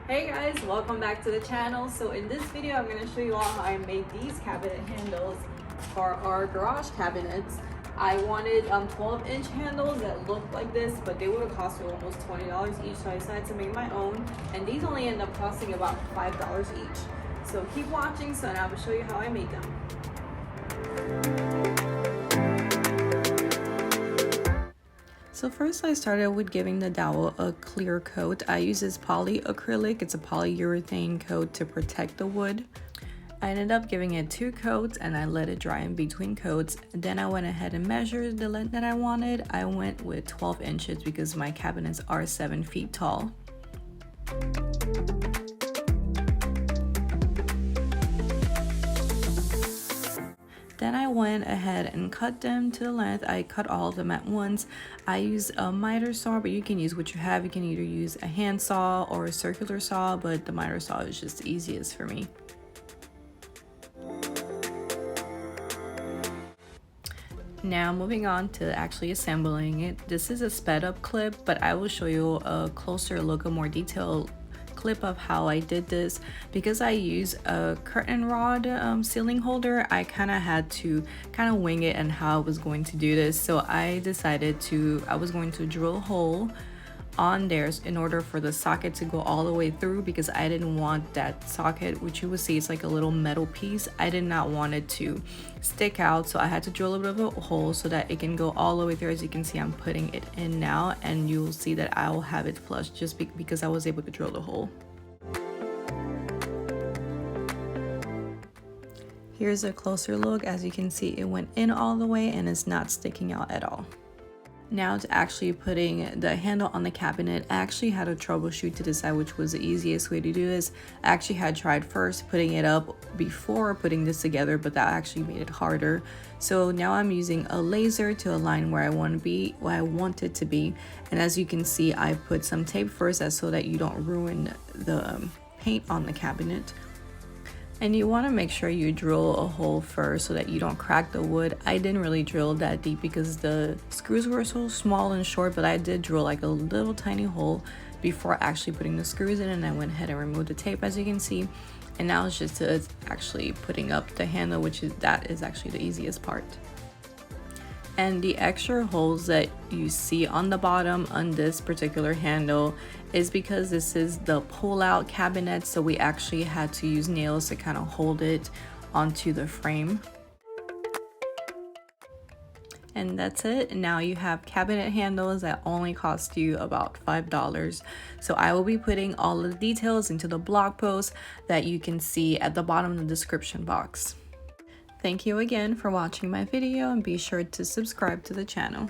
Hey guys, welcome back to the channel. So in this video I'm going to show you all how I made these cabinet handles for our garage cabinets. I wanted 12-inch handles that looked like this, but they would have cost me almost $20 each, so I decided to make my own, and these only end up costing about $5 each. So keep watching, so now I'm going to show you how I made them. So first I started with giving the dowel a clear coat. I use this polyacrylic, it's a polyurethane coat to protect the wood. I ended up giving it 2 coats and I let it dry in between coats. Then I went ahead and measured the length that I wanted. I went with 12 inches because my cabinets are 7 feet tall. Then I went ahead and cut them to the length. I cut all of them at once. I use a miter saw, but you can use what you have. You can either use a hand saw or a circular saw, but the miter saw is just the easiest for me. Now moving on to actually assembling it. This is a sped up clip, but I will show you a closer look, a more detailed clip of how I did this. Because I use a curtain rod ceiling holder, I kind of had to wing it and how I was going to do this. So I decided I was going to drill a hole on there in order for the socket to go all the way through, because I didn't want that socket, which you will see it's like a little metal piece, I did not want it to stick out, so I had to drill a bit of a hole so that it can go all the way through. As you can see, I'm putting it in now, and you'll see that I will have it flush just because I was able to drill the hole. Here's a closer look. As you can see, it went in all the way and it's not sticking out at all. Now to actually putting the handle on the cabinet, I actually had to troubleshoot to decide which was the easiest way to do this. I actually had tried first putting it up before putting this together, but that actually made it harder. So now I'm using a laser to align where I want it to be. And as you can see, I put some tape first so that you don't ruin the paint on the cabinet. And you want to make sure you drill a hole first so that you don't crack the wood. I didn't really drill that deep because the screws were so small and short, but I did drill like a little tiny hole before actually putting the screws in, and I went ahead and removed the tape, as you can see. And now it's just actually putting up the handle, that is actually the easiest part. And the extra holes that you see on the bottom on this particular handle is because this is the pull-out cabinet, so we actually had to use nails to kind of hold it onto the frame. And that's it. Now you have cabinet handles that only cost you about $5. So I will be putting all of the details into the blog post that you can see at the bottom of the description box. Thank you again for watching my video, and be sure to subscribe to the channel.